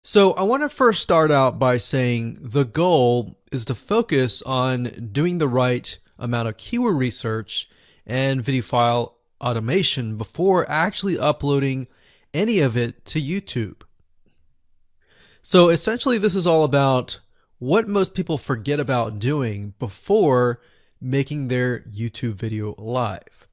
So, I want to first start out by saying the goal is to focus on doing the right amount of keyword research and video file automation before actually uploading any of it to YouTube. So, essentially, this is all about what most people forget about doing before making their YouTube video live.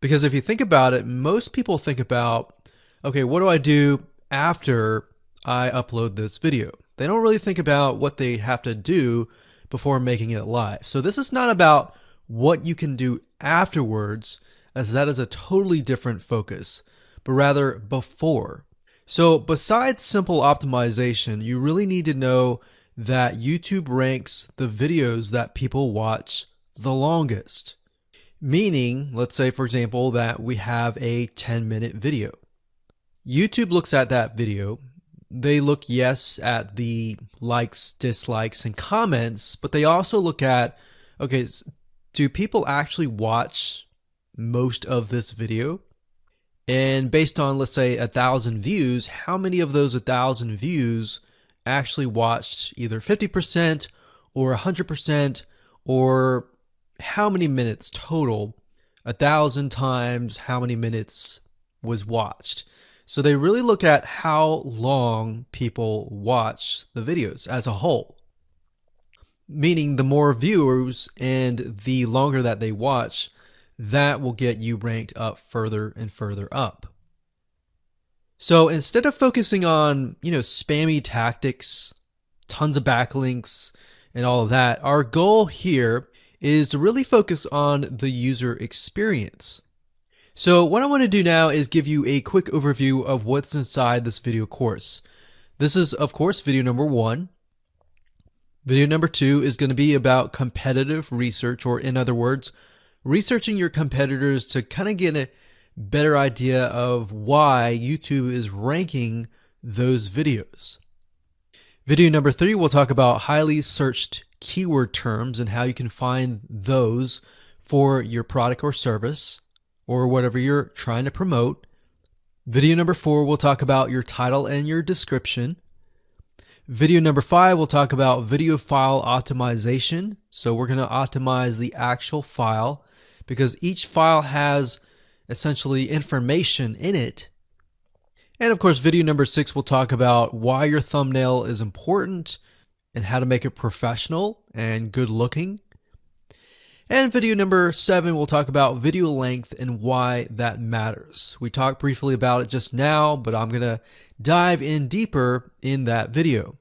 Because if you think about it, most people think about, okay, what do I do after I upload this video? They don't really think about what they have to do before making it live. So this is not about what you can do afterwards, as that is a totally different focus, but rather before. So besides simple optimization, you really need to know that YouTube ranks the videos that people watch the longest. Meaning, let's say, for example, that we have a 10-minute video. YouTube looks at that video. They look, yes, at the likes, dislikes, and comments, but they also look at, okay, do people actually watch most of this video? And based on, let's say, 1,000 views, how many of those 1,000 views actually watched either 50% or 100% or how many minutes total? 1,000 times how many minutes was watched. So they really look at how long people watch the videos as a whole. Meaning the more viewers and the longer that they watch, that will get you ranked up further and further up. So instead of focusing on, spammy tactics, tons of backlinks, and all of that, our goal here is to really focus on the user experience. So what I want to do now is give you a quick overview of what's inside this video course. This is, of course, video number 1. Video number 2 is going to be about competitive research, or in other words, researching your competitors to kind of get a better idea of why YouTube is ranking those videos. Video number 3, we'll talk about highly searched keyword terms and how you can find those for your product or service or whatever you're trying to promote. Video number 4, we'll talk about your title and your description. Video number 5, we'll talk about video file optimization. So we're going to optimize the actual file because each file has essentially information in it. And of course, video number 6 will talk about why your thumbnail is important and how to make it professional and good looking. And video number 7 will talk about video length and why that matters. We talked briefly about it just now, but I'm going to dive in deeper in that video.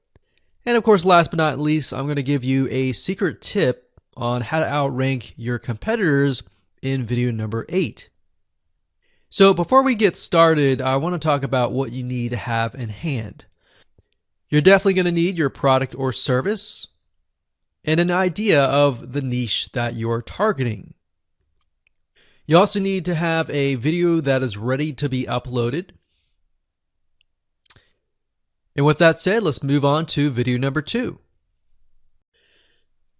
And of course, last but not least, I'm going to give you a secret tip on how to outrank your competitors in video number 8. So before we get started, I want to talk about what you need to have in hand. You're definitely going to need your product or service and an idea of the niche that you're targeting. You also need to have a video that is ready to be uploaded. And with that said, let's move on to video number 2.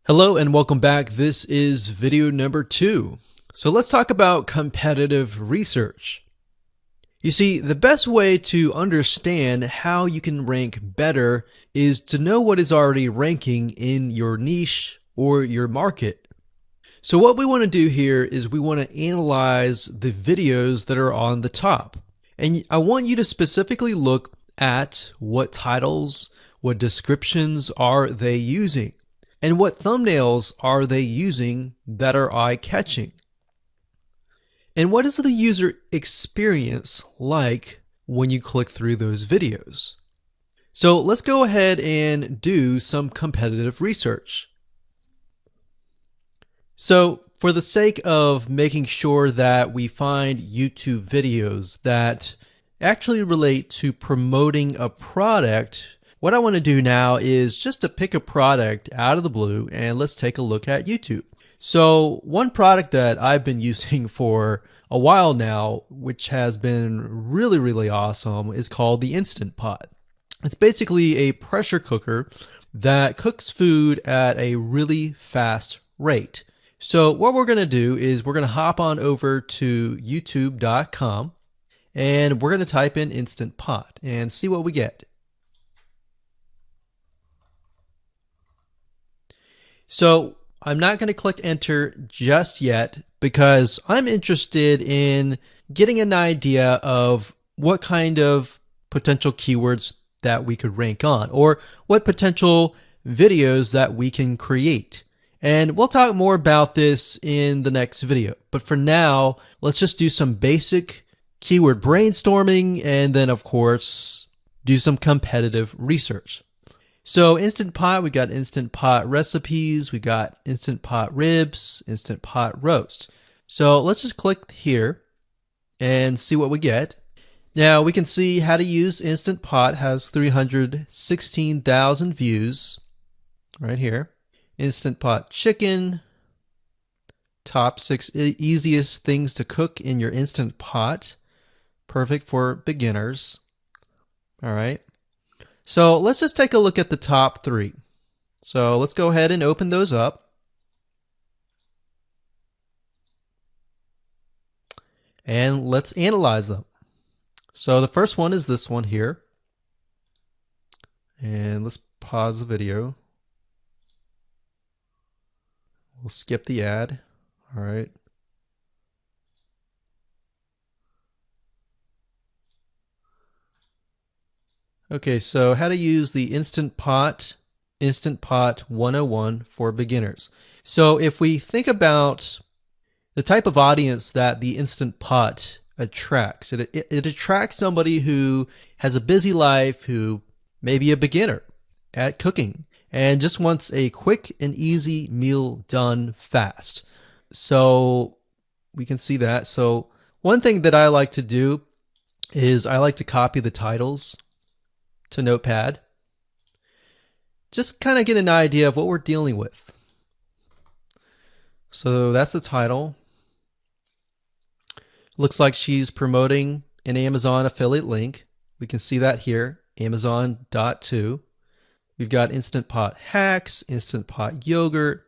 Hello and welcome back. This is video number 2. So let's talk about competitive research. You see, the best way to understand how you can rank better is to know what is already ranking in your niche or your market. So what we want to do here is we want to analyze the videos that are on the top. And I want you to specifically look at what titles, what descriptions are they using, and what thumbnails are they using that are eye-catching. And what is the user experience like when you click through those videos? So let's go ahead and do some competitive research. So for the sake of making sure that we find YouTube videos that actually relate to promoting a product, what I want to do now is just to pick a product out of the blue and let's take a look at YouTube. So one product that I've been using for a while now, which has been really, really awesome, is called the Instant Pot. It's basically a pressure cooker that cooks food at a really fast rate. So what we're going to do is we're going to hop on over to youtube.com and we're going to type in Instant Pot and see what we get. So I'm not going to click enter just yet because I'm interested in getting an idea of what kind of potential keywords that we could rank on, or what potential videos that we can create. And we'll talk more about this in the next video. But for now, let's just do some basic keyword brainstorming and then, of course, do some competitive research. So Instant Pot, we got Instant Pot recipes, we got Instant Pot ribs, Instant Pot roast. So let's just click here and see what we get. Now we can see how to use Instant Pot has 316,000 views right here. Instant Pot chicken, top 6 easiest things to cook in your Instant Pot. Perfect for beginners. All right. So let's just take a look at the top 3. So let's go ahead and open those up. And let's analyze them. So the first one is this one here. And let's pause the video. We'll skip the ad. All right. Okay, so how to use the Instant Pot 101 for beginners. So if we think about the type of audience that the Instant Pot attracts, it attracts somebody who has a busy life, who may be a beginner at cooking and just wants a quick and easy meal done fast. So we can see that. So one thing that I like to do is I like to copy the titles to Notepad. Just kind of get an idea of what we're dealing with. So that's the title. Looks like she's promoting an Amazon affiliate link. We can see that here, Amazon.to. We've got Instant Pot hacks, Instant Pot yogurt,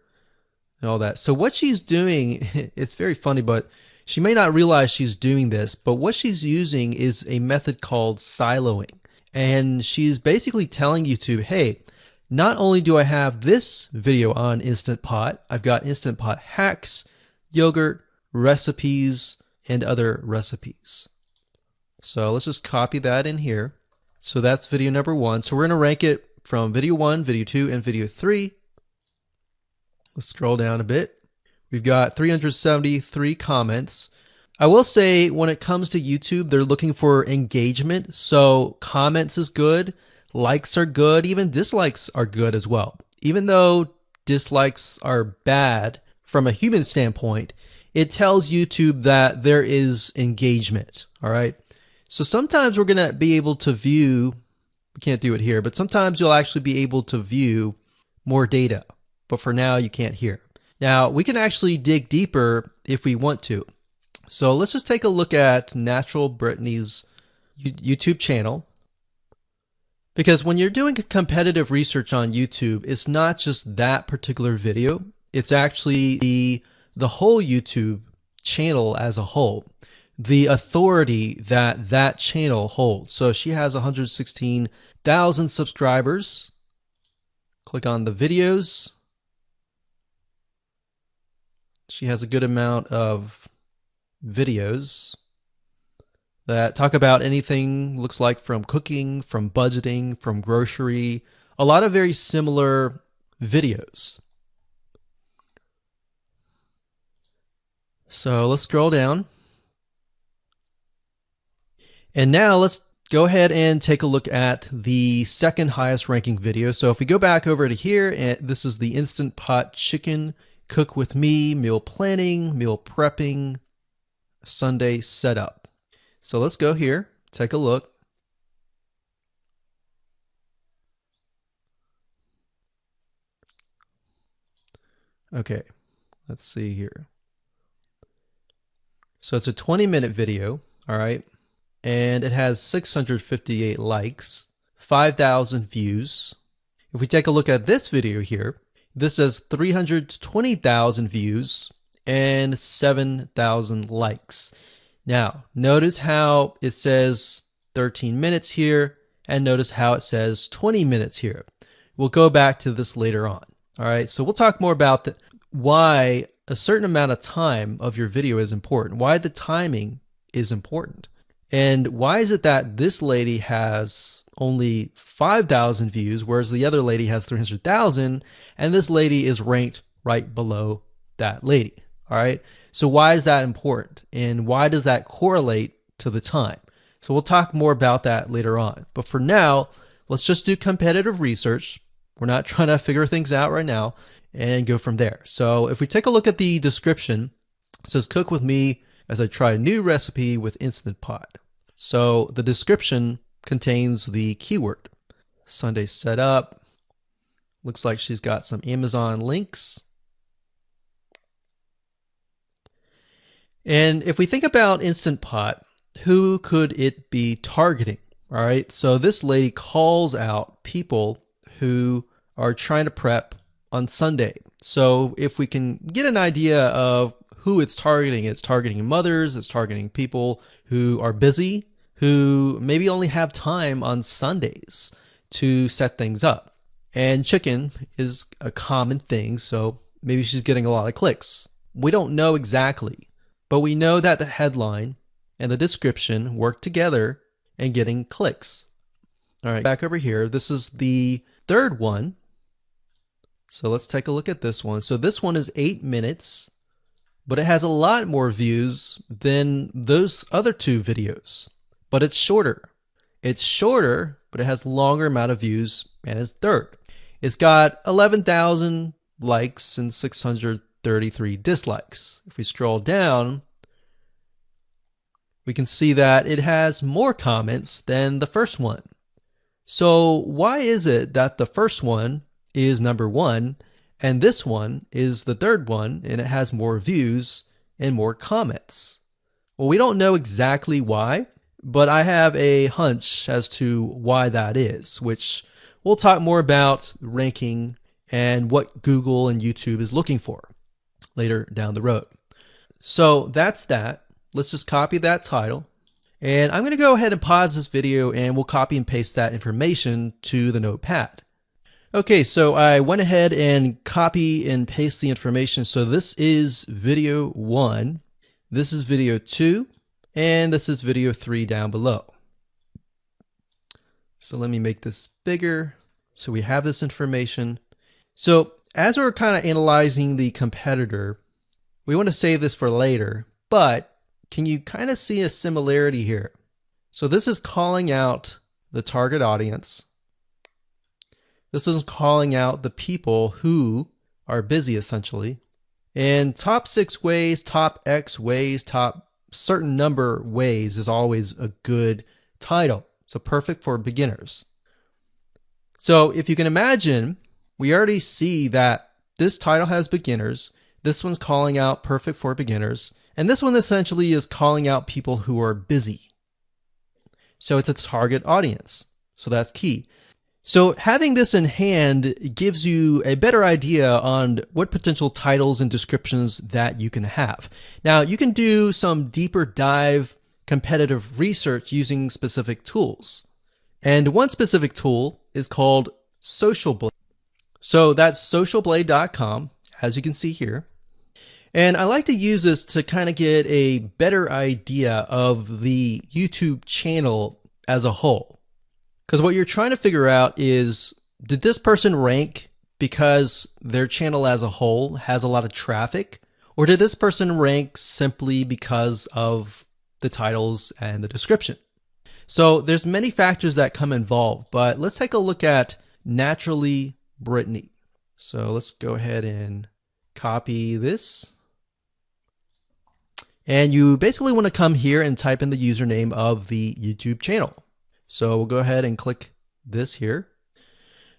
and all that. So what she's doing, it's very funny, but she may not realize she's doing this, but what she's using is a method called siloing. And she's basically telling YouTube, hey, not only do I have this video on Instant Pot, I've got Instant Pot hacks, yogurt, recipes, and other recipes. So let's just copy that in here. So that's video number 1. So we're going to rank it from video 1, video 2, and video 3. Let's scroll down a bit. We've got 373 comments. I will say when it comes to YouTube, they're looking for engagement. So comments is good, likes are good, even dislikes are good as well. Even though dislikes are bad from a human standpoint, it tells YouTube that there is engagement. All right. So sometimes we're going to be able to view, we can't do it here, but sometimes you'll actually be able to view more data. But for now, you can't hear. Now, we can actually dig deeper if we want to. So let's just take a look at Natural Brittany's YouTube channel. Because when you're doing competitive research on YouTube, it's not just that particular video. It's actually the whole YouTube channel as a whole. The authority that that channel holds. So she has 116,000 subscribers. Click on the videos. She has a good amount of videos that talk about anything, looks like from cooking, from budgeting, from grocery, a lot of very similar videos. So let's scroll down. And now let's go ahead and take a look at the second highest ranking video. So if we go back over to here, and this is the Instant Pot chicken cook with me, meal planning, meal prepping, Sunday setup. So let's go here, take a look. Okay, let's see here. So it's a 20-minute video, all right, and it has 658 likes, 5,000 views. If we take a look at this video here, this has 320,000 views and 7,000 likes. Now, notice how it says 13 minutes here, and notice how it says 20 minutes here. We'll go back to this later on. All right, so we'll talk more about why a certain amount of time of your video is important, why the timing is important. And why is it that this lady has only 5,000 views, whereas the other lady has 300,000, and this lady is ranked right below that lady? All right, so why is that important? And why does that correlate to the time? So we'll talk more about that later on. But for now, let's just do competitive research. We're not trying to figure things out right now, and go from there. So if we take a look at the description, it says cook with me as I try a new recipe with Instant Pot. So the description contains the keyword. Sunday setup. Looks like she's got some Amazon links. And if we think about Instant Pot, who could it be targeting? All right, so this lady calls out people who are trying to prep on Sunday. So if we can get an idea of who it's targeting mothers, it's targeting people who are busy, who maybe only have time on Sundays to set things up. And chicken is a common thing, so maybe she's getting a lot of clicks. We don't know exactly, but we know that the headline and the description work together and getting clicks. All right, back over here. This is the third one. So let's take a look at this one. So this one is 8 minutes, but it has a lot more views than those other two videos, but it's shorter. It's shorter, but it has longer amount of views, and it's third. It's got 11,000 likes and 633 dislikes. If we scroll down, we can see that it has more comments than the first one. So why is it that the first one is number one and this one is the third one and it has more views and more comments? Well, we don't know exactly why, but I have a hunch as to why that is, which we'll talk more about ranking and what Google and YouTube is looking for later down the road. So that's that. Let's just copy that title. And I'm going to go ahead and pause this video and we'll copy and paste that information to the notepad. Okay, so I went ahead and copy and paste the information. So this is video 1, this is video 2, and this is video 3 down below. So let me make this bigger so we have this information. So as we're kind of analyzing the competitor, we want to save this for later, but can you kind of see a similarity here? So this is calling out the target audience. This is calling out the people who are busy, essentially. And top 6 ways, top X ways, top certain number ways is always a good title. So perfect for beginners. So if you can imagine, we already see that this title has beginners. This one's calling out perfect for beginners. And this one essentially is calling out people who are busy. So it's a target audience. So that's key. So having this in hand gives you a better idea on what potential titles and descriptions that you can have. Now, you can do some deeper dive competitive research using specific tools. And one specific tool is called Social Blade. So that's socialblade.com, as you can see here. And I like to use this to kind of get a better idea of the YouTube channel as a whole. Because what you're trying to figure out is, did this person rank because their channel as a whole has a lot of traffic? Or did this person rank simply because of the titles and the description? So there's many factors that come involved, but let's take a look at Naturally Brittany. So let's go ahead and copy this. And you basically want to come here and type in the username of the YouTube channel. So we'll go ahead and click this here.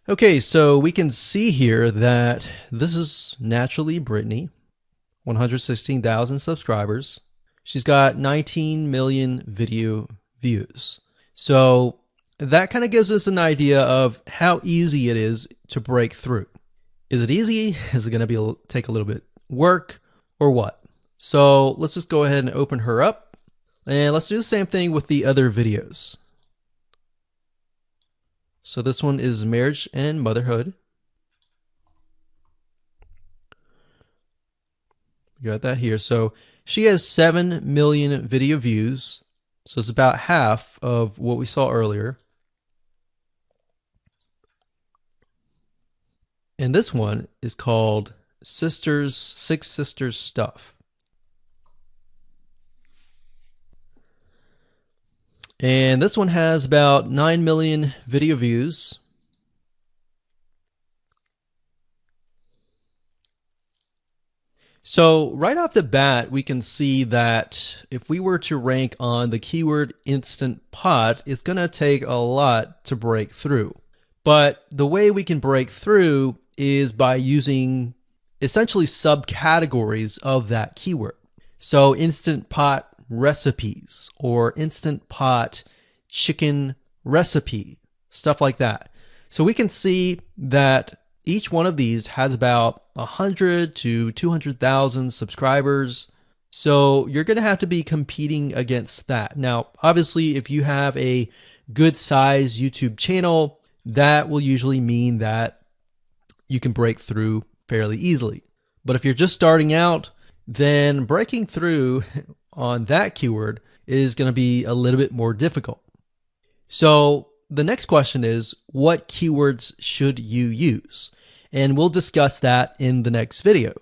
Okay, so we can see here that this is Naturally Brittany, 116,000 subscribers. She's got 19 million video views. So that kind of gives us an idea of how easy it is to break through. Is it easy? Is it going to take a little bit work or what? So let's just go ahead and open her up, and let's do the same thing with the other videos. So this one is marriage and motherhood. We got that here. So she has 7 million video views. So it's about half of what we saw earlier. And this one is called Six Sisters Stuff. And this one has about 9 million video views. So right off the bat, we can see that if we were to rank on the keyword Instant Pot, it's going to take a lot to break through. But the way we can break through is by using essentially subcategories of that keyword. So Instant Pot recipes or Instant Pot chicken recipe, stuff like that. So we can see that each one of these has about 100 to 200,000 subscribers. So you're going to have to be competing against that. Now, obviously, if you have a good size YouTube channel, that will usually mean that you can break through fairly easily. But if you're just starting out, then breaking through on that keyword is going to be a little bit more difficult. So the next question is, what keywords should you use? And we'll discuss that in the next video.